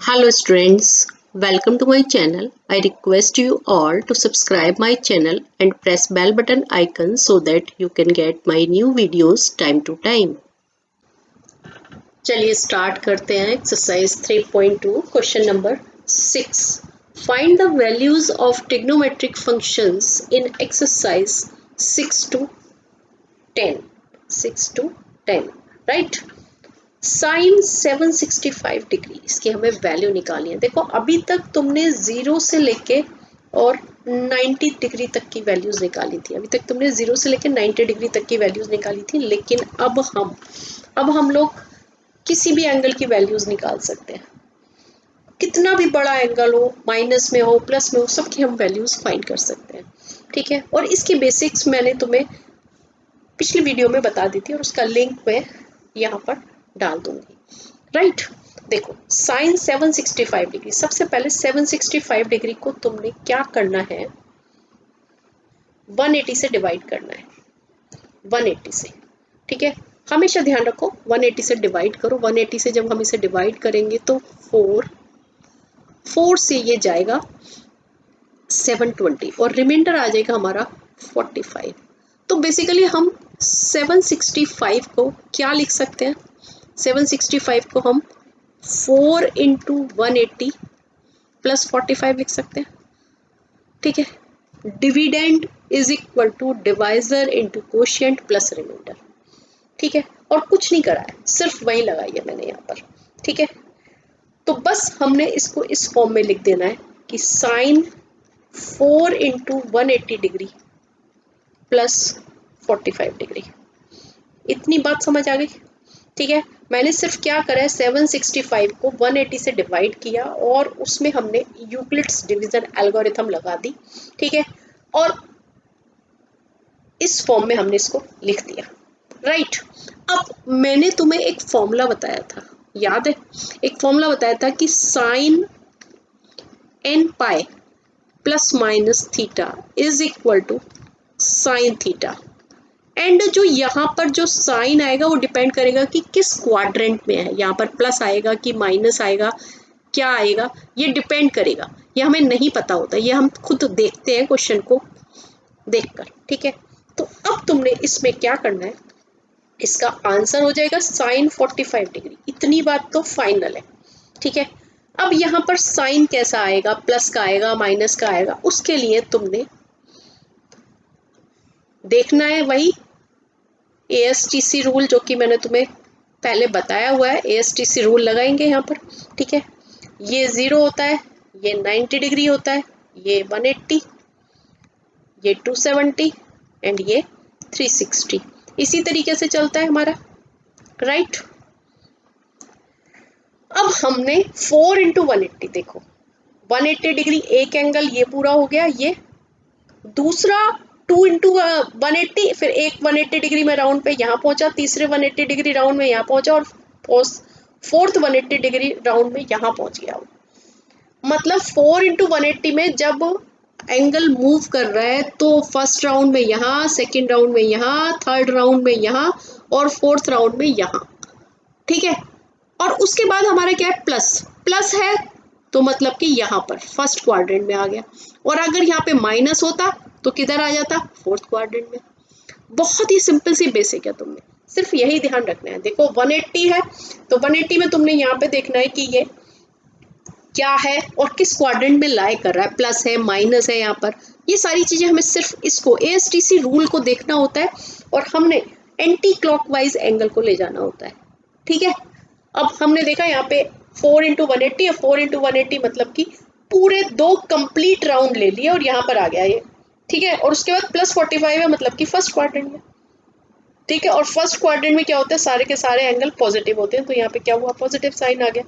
Hello students, welcome to my channel. I request you all to subscribe my channel and press bell button icon so that you can get my new videos time to time. चलिए start करते हैं exercise 3.2 question number 6. Find the values of trigonometric functions in exercise 6 to 10. 6 to 10, right? Sign 765 degree इसकी हमें value निकालनी है. देखो अभी तक तुमने 0 से लेके और 90 डिग्री तक की वैल्यूज निकाली थी. अभी तक तुमने 0 से लेके 90 डिग्री तक की वैल्यूज निकाली थी. लेकिन अब हम लोग किसी भी एंगल की वैल्यूज निकाल सकते हैं. कितना भी बड़ा एंगल हो, माइनस में हो, प्लस में हो, सबकी हम वैल्यूज फाइंड कर सकते हैं. ठीक है. और इसकी बेसिक्स मैंने तुम्हें पिछली वीडियो में बता दी थी और उसका लिंक मैं यहाँ पर डाल दूंगी. राइट. देखो साइन 765 डिग्री. सबसे पहले 765 डिग्री को तुमने क्या करना है, 180 से डिवाइड करना है. 180 से. ठीक है. हमेशा ध्यान रखो 180 से डिवाइड करो. 180 से जब हम इसे डिवाइड करेंगे तो 4 से ये जाएगा 720 और रिमाइंडर आ जाएगा हमारा 45. तो बेसिकली हम 765 को क्या लिख सकते हैं, 765 को हम 4 इंटू 180 प्लस 45 लिख सकते हैं. ठीक है. Dividend is equal to divisor into quotient plus remainder. ठीक है. और कुछ नहीं करा है, सिर्फ वही लगाई है मैंने यहाँ पर. ठीक है. तो बस हमने इसको इस फॉर्म में लिख देना है कि sine 4 into 180 degree plus 45 degree. इतनी बात समझ आ गई. ठीक है. मैंने सिर्फ क्या करा है, 765 को 180 से डिवाइड किया और उसमें हमने यूक्लिड्स डिवीजन एल्गोरिथम लगा दी. ठीक है. और इस फॉर्म में हमने इसको लिख दिया. राइट. अब मैंने तुम्हें एक फॉर्मूला बताया था, याद है? एक फॉर्मूला बताया था कि sine N pi plus minus theta is equal to sine theta. And जो यहाँ पर जो साइन आएगा वो डिपेंड करेगा कि किस क्वाड्रेंट में है. यहाँ पर प्लस आएगा कि माइनस आएगा, क्या आएगा, ये डिपेंड करेगा. ये हमें नहीं पता होता, ये हम खुद देखते हैं क्वेश्चन को देखकर. ठीक है. तो अब तुमने इसमें क्या करना है, इसका आंसर हो जाएगा साइन 45 डिग्री. इतनी बात तो फाइनल है. ठीक है. अब यहाँ पर साइन कैसा आएगा, प्लस का आएगा, माइनस का आएगा, उसके लिए तुमने देखना है वही ASTC रूल जो कि मैंने तुम्हें पहले बताया हुआ है. ASTC रूल लगाएंगे यहाँ पर. ठीक है. ये 0 होता है, ये 90 डिग्री होता है, ये 180, ये 270 एंड ये 360. इसी तरीके से चलता है हमारा. राइट. अब हमने 4 इंटू 180, देखो 180 डिग्री एक एंगल ये पूरा हो गया, ये दूसरा 2 इंटू 180, फिर एक 180 डिग्री में राउंड पे यहाँ पहुंचा, तीसरे 180 डिग्री राउंड में यहाँ पहुंचा और फोर्थ 180 डिग्री राउंड में यहाँ पहुंच गया. मतलब 4 इंटू 180 में जब एंगल मूव कर रहा है तो फर्स्ट राउंड में यहाँ, सेकेंड राउंड में यहाँ, थर्ड राउंड में यहाँ और फोर्थ राउंड में यहाँ. ठीक है. और उसके बाद हमारा क्या है, प्लस है तो मतलब कि यहाँ पर फर्स्ट क्वाड्रेंट में आ गया. और अगर यहाँ पे माइनस होता तो किधर आ जाता, फोर्थ क्वाड्रेंट में. बहुत ही सिंपल सी बेसिक है, तुमने सिर्फ यही ध्यान रखना है. देखो 180 है तो 180 में तुमने यहाँ पे देखना है कि ये क्या है और किस क्वाड्रेंट में लाई कर रहा है, प्लस है, माइनस है यहाँ पर. ये सारी चीजें हमें सिर्फ इसको ASTC रूल को देखना होता है और हमने एंटी क्लॉकवाइज एंगल को ले जाना होता है. ठीक है. अब हमने देखा यहाँ पे 4 इंटू 180 और 4 इंटू 180 मतलब कि पूरे 2 कंप्लीट राउंड ले लिए और यहाँ पर आ गया ये. ठीक है. और उसके बाद प्लस 45 है मतलब कि फर्स्ट क्वाड्रेंट में. ठीक है. और फर्स्ट क्वाड्रेंट में क्या होता है, सारे के सारे एंगल पॉजिटिव होते हैं, तो यहाँ पे क्या हुआ, पॉजिटिव साइन आ गया.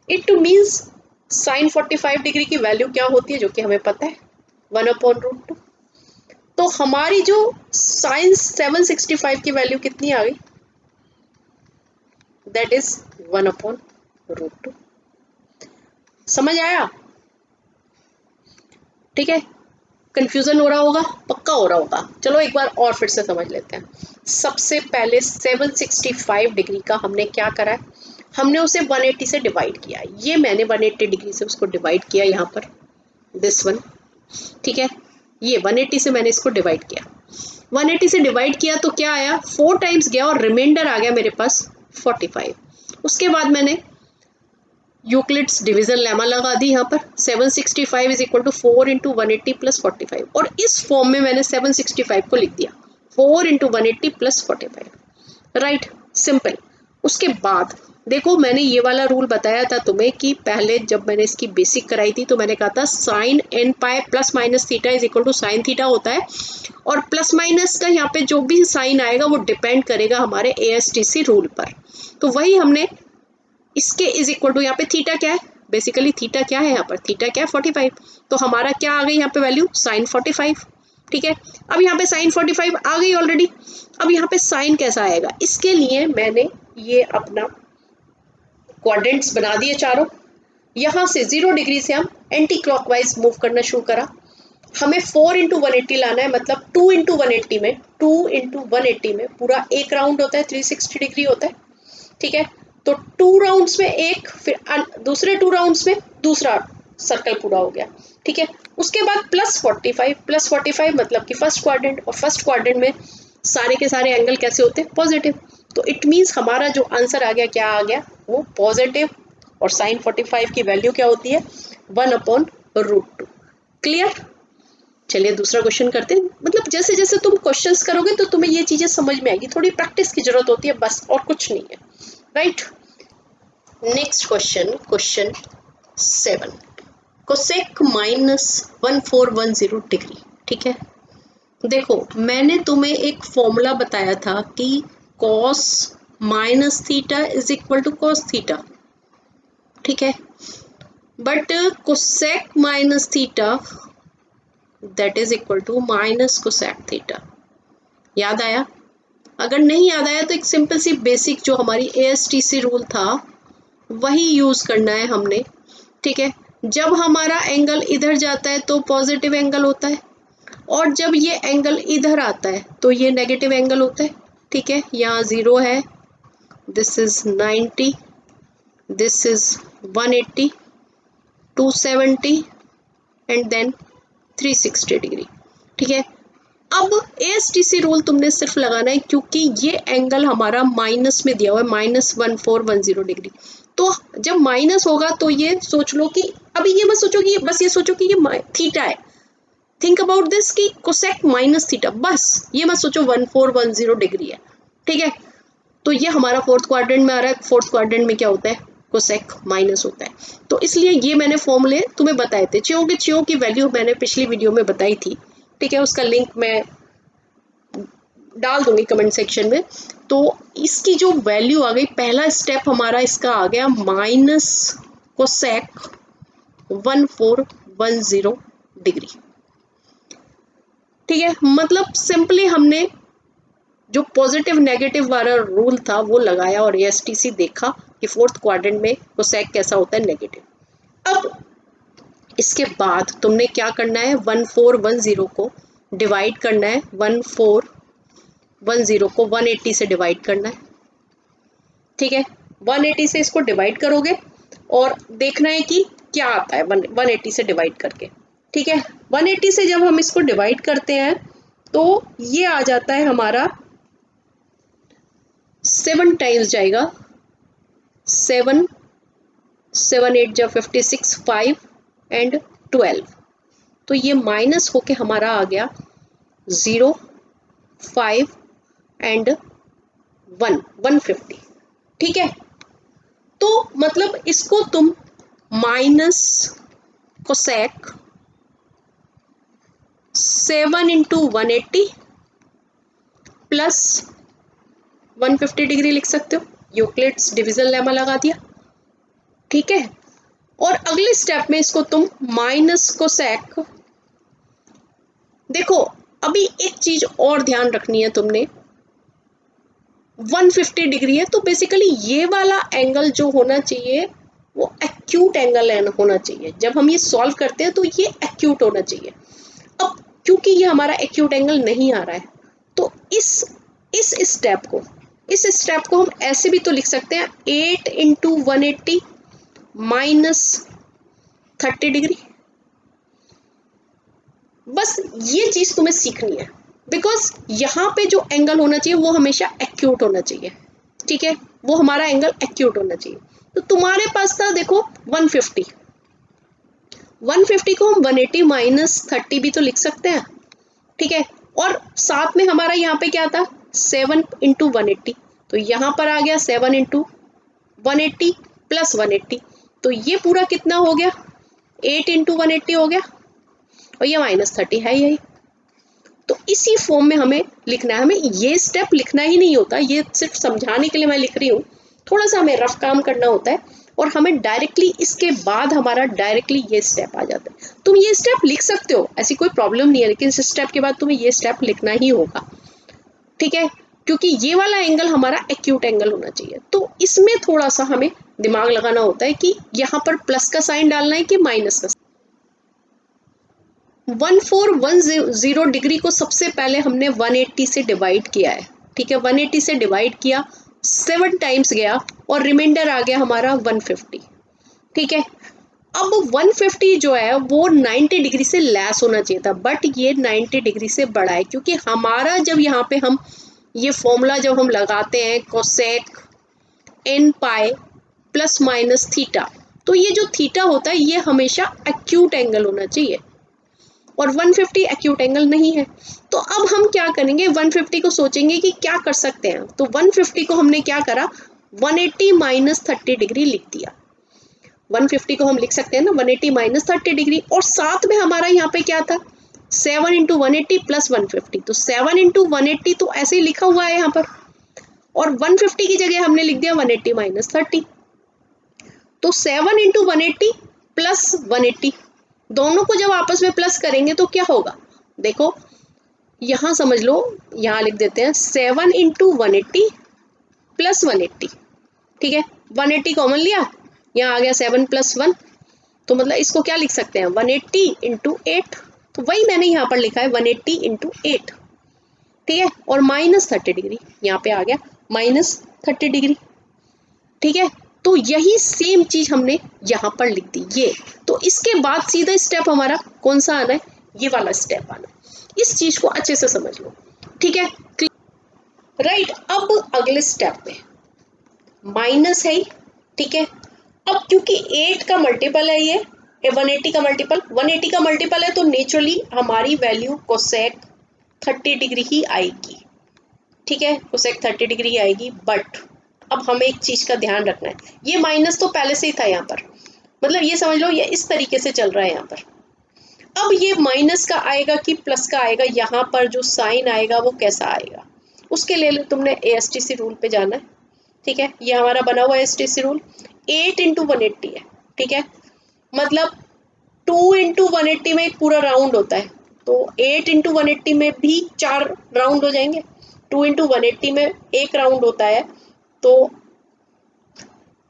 इट मीन्स साइन 45 डिग्री की वैल्यू क्या होती है, जो कि हमें पता है 1/√2. तो हमारी जो साइन 765 की वैल्यू कितनी आ गई, दैट इज 1/√2. समझ आया? ठीक है. कंफ्यूजन हो रहा होगा, पक्का हो रहा होगा. चलो एक बार और फिर से समझ लेते हैं. सबसे पहले 765 डिग्री का हमने क्या करा है, हमने उसे 180 से डिवाइड किया, ये मैंने 180 डिग्री से उसको डिवाइड किया यहाँ पर, दिस वन, ठीक है, ये 180 से मैंने इसको डिवाइड किया, 180 से डिवाइड किया तो क्या आया, 4 टाइम्स गया और रिमाइंडर आ गया मेरे पास 45। उसके बाद मैंने यूक्लिड्स डिवीजन लेमा लगा दी यहाँ पर, 765 is equal to 4 into 180 plus 45, और इस फॉर्म में मैंने 765 को लिख दिया 4 इंटू 180 प्लस 45, राइट, सिंपल। उसके बाद देखो मैंने ये वाला रूल बताया था तुम्हें कि पहले जब मैंने इसकी बेसिक कराई थी तो मैंने कहा था sine N pi plus minus theta is equal to sine theta होता है, और प्लस माइनस का यहाँ पे जो भी साइन आएगा वो डिपेंड करेगा हमारे ASTC रूल पर। तो वही हमने इसके इज इक्वल टू, यहाँ पे थीटा क्या है, बेसिकली थीटा क्या है यहाँ पर, थीटा क्या है 45, तो हमारा क्या आ गई यहाँ पे वैल्यू साइन 45, ठीक है। अब यहाँ पे साइन 45 आ गई ऑलरेडी, अब यहाँ पे साइन कैसा आएगा, इसके लिए मैंने ये अपना क्वाड्रेंट्स बना दिए चारों, यहाँ से 0 डिग्री से हम एंटी क्लॉकवाइज मूव करना शुरू करा, हमें 4 इंटू 180 लाना है, मतलब 2 इंटू 180 में, 2 इंटू 180 में पूरा एक राउंड होता है, 360 डिग्री होता है, ठीक है। तो 2 राउंड्स में एक, फिर दूसरे 2 राउंड्स में दूसरा सर्कल पूरा हो गया, ठीक है। उसके बाद प्लस 45 मतलब कि फर्स्ट क्वाड्रेंट, और फर्स्ट क्वाड्रेंट में सारे के सारे एंगल कैसे होते हैं, पॉजिटिव, तो इट मीन्स हमारा जो आंसर आ गया क्या आ गया, वो पॉजिटिव, और साइन 45 की वैल्यू क्या होती है 1/√2, क्लियर। चलिए दूसरा क्वेश्चन करते हैं, मतलब जैसे जैसे तुम क्वेश्चंस करोगे तो तुम्हें ये चीजें समझ में आएगी, थोड़ी प्रैक्टिस की जरूरत होती है बस, और कुछ नहीं है, right. Next question, question 7, cosec minus 1410 degree, ठीक है। देखो मैंने तुम्हें एक फॉर्मूला बताया था कि cos minus theta is equal to cos theta, ठीक है, but cosec minus theta that is equal to minus cosec theta, याद आया? अगर नहीं याद आया तो एक सिंपल सी बेसिक जो हमारी ASTC रूल था वही यूज करना है हमने, ठीक है। जब हमारा एंगल इधर जाता है तो पॉजिटिव एंगल होता है, और जब ये एंगल इधर आता है तो ये नेगेटिव एंगल होता है, ठीक है। यहाँ 0 है, this is 90, this is 180, 270 and then 360 degree, ठीक है। अब ASTC रूल तुमने सिर्फ लगाना है क्योंकि ये एंगल हमारा माइनस में दिया हुआ है, -1410 डिग्री, तो जब माइनस होगा तो ये सोच लो कि, अभी ये मत सोचो कि, बस ये सोचो कि ये थीटा है, थिंक अबाउट दिस कि कोसेक माइनस थीटा, बस ये मत सोचो 1410 डिग्री है, ठीक है। तो ये हमारा फोर्थ क्वाड्रेंट में आ रहा है, फोर्थ क्वाड्रेंट में क्या होता है, कोसेक माइनस होता है, तो इसलिए ये मैंने फॉर्मूले तुम्हें बताए थे, च्यों की वैल्यू मैंने पिछली वीडियो में बताई थी, ठीक है, उसका लिंक मैं डाल दूंगी कमेंट सेक्शन में। तो इसकी जो वैल्यू आ गई, पहला स्टेप हमारा इसका आ गया माइनस कोसेक 1410 डिग्री, ठीक है। मतलब सिंपली हमने जो पॉजिटिव नेगेटिव वाला रूल था वो लगाया और ASTC देखा कि फोर्थ क्वाड्रेंट में कोसेक कैसा होता है, नेगेटिव। अब इसके बाद तुमने क्या करना है, 1410 को डिवाइड करना है, 1410 को 180 से डिवाइड करना है, ठीक है। 180 से इसको डिवाइड करोगे और देखना है कि क्या आता है 180 से डिवाइड करके, ठीक है। 180 से जब हम इसको डिवाइड करते हैं तो ये आ जाता है हमारा 7 टाइम्स जाएगा, 7 7 8 जा 56, 5 एंड 12, तो ये माइनस होके हमारा आ गया 0, 5 एंड 150, ठीक है। तो मतलब इसको तुम minus cosec 7 into 180 plus 150 degree लिख सकते हो, यूक्लिड्स डिवीजन लेमा लगा दिया, ठीक है। और अगले स्टेप में इसको तुम माइनस कोसेक, देखो अभी एक चीज और ध्यान रखनी है तुमने, 150 डिग्री है तो बेसिकली ये वाला एंगल जो होना चाहिए वो एक्यूट एंगल होना चाहिए, जब हम ये सॉल्व करते हैं तो ये एक्यूट होना चाहिए। अब क्योंकि ये हमारा एक्यूट एंगल नहीं आ रहा है तो इस स्टेप को इस स्टेप को हम ऐसे भी तो लिख सकते हैं 8 इंटू 180 माइनस 30 डिग्री। बस ये चीज तुम्हें सीखनी है, बिकॉज यहाँ पे जो एंगल होना चाहिए वो हमेशा एक्यूट होना चाहिए, ठीक है, वो हमारा एंगल एक्यूट होना चाहिए। तो तुम्हारे पास था देखो 150, 150 को हम 180 माइनस 30 भी तो लिख सकते हैं, ठीक है, और साथ में हमारा यहाँ पे क्या था 7 इंटू 180, तो यहाँ पर आ गया 7 इंटू 180 प्लस 180, तो ये पूरा कितना हो गया 8 इंटू 180 हो गया, और ये माइनस 30 है यही। तो इसी फॉर्म में हमें लिखना है, हमें ये स्टेप लिखना ही नहीं होता, ये सिर्फ समझाने के लिए मैं लिख रही हूँ, थोड़ा सा हमें रफ काम करना होता है, और हमें डायरेक्टली इसके बाद हमारा डायरेक्टली ये स्टेप आ जाता है। तुम ये स्टेप लिख सकते हो, ऐसी कोई प्रॉब्लम नहीं है, लेकिन इस स्टेप के बाद तुम्हें ये स्टेप लिखना ही होगा, ठीक है, क्योंकि ये वाला एंगल हमारा एक्यूट एंगल होना चाहिए। तो इसमें थोड़ा सा हमें दिमाग लगाना होता है कि यहाँ पर प्लस का साइन डालना है कि माइनस का। 1410 डिग्री को सबसे पहले हमने 180 से डिवाइड किया है, ठीक है, 180 से डिवाइड किया, 7 टाइम्स गया और रिमाइंडर आ गया हमारा 150, ठीक है। अब 150 जो है वो 90 डिग्री से लेस होना चाहिए था, बट ये 90 डिग्री से बड़ा है, क्योंकि हमारा जब यहाँ पे हम ये फॉर्मूला जब हम लगाते हैं कोसेक n पाई प्लस माइनस थीटा, तो ये जो थीटा होता है ये हमेशा एक्यूट एंगल होना चाहिए, और 150 एक्यूट एंगल नहीं है। तो अब हम क्या करेंगे, 150 को सोचेंगे कि क्या कर सकते हैं, तो 150 को हमने क्या करा 180 माइनस 30 डिग्री लिख दिया। 150 को हम लिख सकते हैं ना 180 माइनस 30 डिग्री, और साथ में हमारा यहाँ पे क्या था 7 इंटू 180 प्लस 150, तो 7 इंटू 180 तो ऐसे ही लिखा हुआ है यहाँ पर, और 150 की जगह हमने लिख दिया 180 माइनस 30, तो 7 इंटू 180 प्लस 180, दोनों को जब आपस में प्लस करेंगे तो क्या होगा, देखो यहाँ समझ लो, यहाँ लिख देते हैं 7 इंटू 180 प्लस 180, ठीक है, 180 कॉमन लिया, यहाँ आ गया 7 प्लस 1, तो मतलब इसको क्या लिख सकते हैं 180 इंटू 8, तो वही मैंने यहाँ पर लिखा है 180 इंटू 8, ठीक है, और माइनस 30 डिग्री यहाँ पे आ गया माइनस 30 डिग्री, ठीक है। तो यही सेम चीज हमने यहाँ पर लिख दी ये, तो इसके बाद सीधा स्टेप हमारा कौन सा आना है, ये वाला स्टेप आना है, इस चीज को अच्छे से समझ लो, ठीक है, राइट। अब अगले स्टेप में माइनस है, ठीक है, अब क्योंकि 8 का मल्टीपल है ये 180 का मल्टीपल, 180 का मल्टीपल है, तो नेचुरली हमारी वैल्यू कोसेक 30 डिग्री ही आएगी, ठीक है, कोसेक 30 डिग्री आएगी। बट अब हमें एक चीज का ध्यान रखना है, ये माइनस तो पहले से ही था यहाँ पर, मतलब ये समझ लो ये इस तरीके से चल रहा है यहाँ पर, अब ये माइनस का आएगा कि प्लस का आएगा, यहाँ पर जो साइन आएगा वो कैसा आएगा, उसके लिए तुमने ASTC रूल पे जाना है, ठीक है, ये हमारा बना हुआ ASTC रूल 8 इंटू 180 है, ठीक है, मतलब 2 इंटू 180 में एक पूरा राउंड होता है, तो 8 इंटू 180 में भी 4 राउंड हो जाएंगे, 2 इंटू 180 में एक राउंड होता है, तो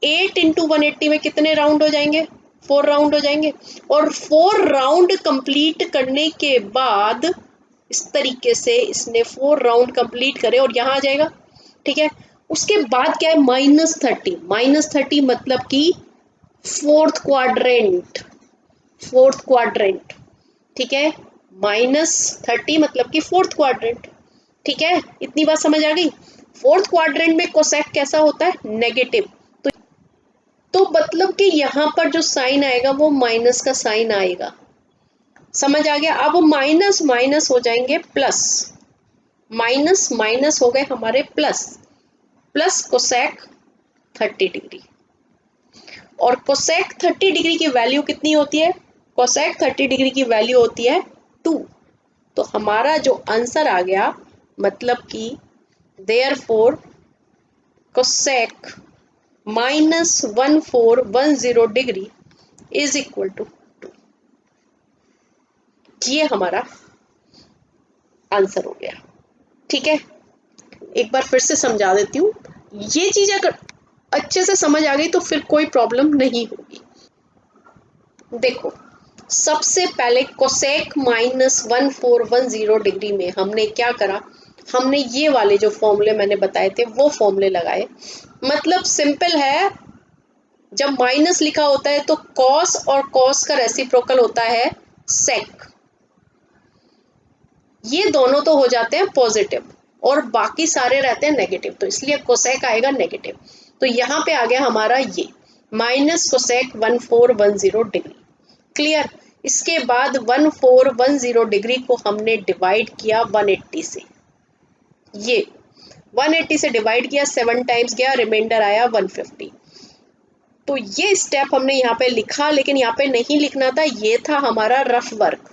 8 इंटू 180 में कितने राउंड हो जाएंगे 4 राउंड हो जाएंगे, और 4 राउंड कंप्लीट करने के बाद इस तरीके से इसने 4 राउंड कंप्लीट करे और यहाँ आ जाएगा, ठीक है, उसके बाद क्या है माइनस 30 मतलब कि फोर्थ क्वाड्रेंट, ठीक है, माइनस 30 मतलब कि फोर्थ क्वाड्रेंट, ठीक है, इतनी बात समझ आ गई। फोर्थ क्वाड्रेंट में कोसेक कैसा होता है नेगेटिव, तो मतलब कि यहाँ पर जो साइन आएगा वो माइनस का साइन आएगा, समझ आ गया। अब माइनस माइनस हो जाएंगे प्लस, माइनस माइनस हो गए हमारे प्लस, प्लस कोसेक 30 डिग्री, और कोसेक 30 डिग्री की वैल्यू कितनी होती है, कोसेक 30 डिग्री की वैल्यू होती है 2, तो हमारा जो आंसर आ गया मतलब कि therefore cosec minus 1410 degree is equal to 2, ये हमारा आंसर हो गया, ठीक है। एक बार फिर से समझा देती हूँ, ये चीज अगर अच्छे से समझ आ गई तो फिर कोई प्रॉब्लम नहीं होगी। देखो सबसे पहले कोसेक माइनस 1410 डिग्री में हमने क्या करा, हमने ये वाले जो फॉर्मूले मैंने बताए थे वो फॉर्मूले लगाए। मतलब सिंपल है, जब माइनस लिखा होता है तो कॉस और कॉस का रेसिप्रोकल होता है सेक, ये दोनों तो हो जाते हैं पॉजिटिव और बाकी सारे रहते हैं नेगेटिव, तो इसलिए कोसेक आएगा नेगेटिव। तो यहाँ पे आ गया हमारा ये माइनस कोसेक 1410 डिग्री। क्लियर। इसके बाद 1410 डिग्री को हमने डिवाइड किया 180 से, ये 180 से डिवाइड किया, 7 टाइम्स गया, रिमाइंडर आया 150। तो ये स्टेप हमने यहाँ पे लिखा, लेकिन यहाँ पे नहीं लिखना था, ये था हमारा रफ वर्क।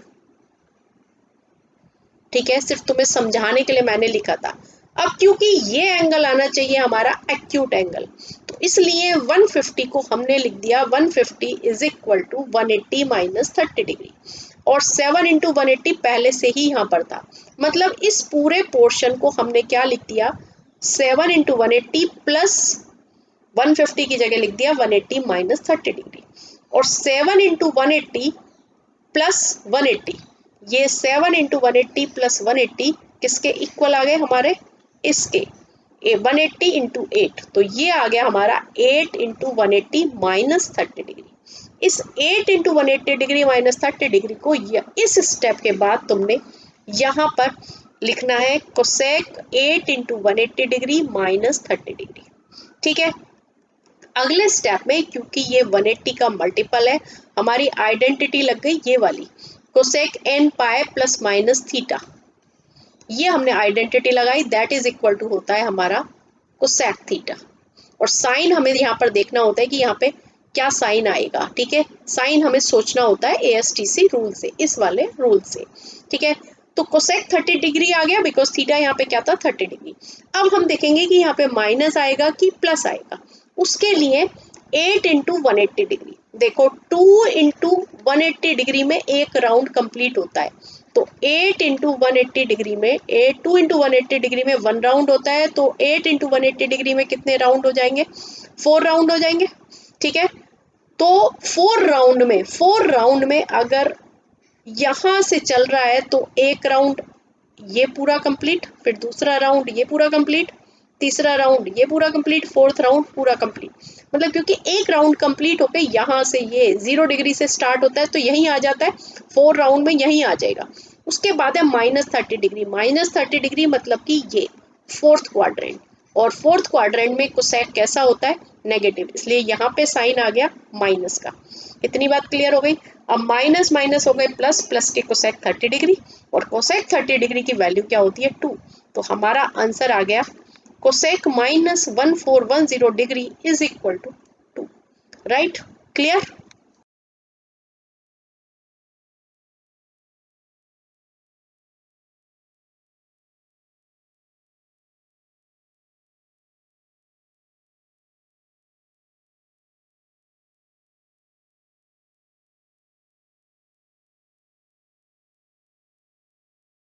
ठीक है, सिर्फ तुम्हें समझाने के लिए मैंने लिखा था। अब क्योंकि ये एंगल आना चाहिए हमारा एक्यूट एंगल, तो इसलिए 150 को हमने लिख दिया 150 is equal to 180 minus 30 degree, और 7 इंटू 180 पहले से ही यहाँ पर था, मतलब इस पूरे पोर्शन को हमने क्या लिख दिया 7 इंटू 180 प्लस 150 की जगह लिख दिया 180 माइनस 30 डिग्री, और 7 इंटू 180 प्लस 180, ये 7 इंटू 180 प्लस 180 किसके इक्वल आ गए हमारे, इसके 180 इंटू 8, तो ये आ गया हमारा 8 इंटू 180 माइनस 30 डिग्री। इस 8 इंटू 180 डिग्री माइनस 30 डिग्री को इस स्टेप के बाद तुमने यहाँ पर लिखना है cosec 8 into 180 degree minus 30 degree. ठीक है, अगले स्टेप में क्योंकि ये 180 का मल्टीपल है, हमारी आइडेंटिटी लग गई ये वाली कोसेक n पाई प्लस माइनस थीटा, ये हमने आइडेंटिटी लगाई, दैट इज इक्वल टू होता है हमारा कोसेक थीटा। और साइन हमें यहाँ पर देखना होता है कि यहाँ पे क्या साइन आएगा। ठीक है, साइन हमें सोचना होता है ASTC रूल से, इस वाले रूल से। ठीक है, तो कोसेक 30 डिग्री आ गया बिकॉज थीटा यहाँ पे क्या था 30 डिग्री। अब हम देखेंगे कि यहाँ पे माइनस आएगा कि प्लस आएगा, उसके लिए 8 इंटू 180 डिग्री, देखो 2 इंटू 180 डिग्री में एक राउंड कंप्लीट होता है, तो 8 इंटू 180 डिग्री में 2 इंटू 180 डिग्री में 1 राउंड होता है, तो 8 इंटू 180 डिग्री में कितने राउंड हो जाएंगे, 4 राउंड हो जाएंगे। ठीक है, तो 4 राउंड में अगर यहां से चल रहा है तो एक राउंड ये पूरा कंप्लीट, फिर दूसरा राउंड ये पूरा कंप्लीट, तीसरा राउंड ये पूरा कंप्लीट, फोर्थ राउंड पूरा कंप्लीट। मतलब क्योंकि एक राउंड कंप्लीट होके यहाँ से ये 0 डिग्री से स्टार्ट होता है तो यहीं आ जाता है, 4 राउंड में यहीं आ जाएगा। उसके बाद है माइनस 30 डिग्री, माइनस 30 डिग्री मतलब कि ये फोर्थ क्वाड्रेंट, और फोर्थ क्वाड्रेंट में कोसेक कैसा होता है नेगेटिव, इसलिए यहाँ पे साइन आ गया माइनस का। इतनी बात क्लियर हो गई। अब माइनस माइनस हो गए प्लस, प्लस के कोसेक 30 डिग्री, और कोसेक 30 डिग्री की वैल्यू क्या होती है 2, तो हमारा आंसर आ गया cosec minus 1410 degree is equal to 2। Right, clear.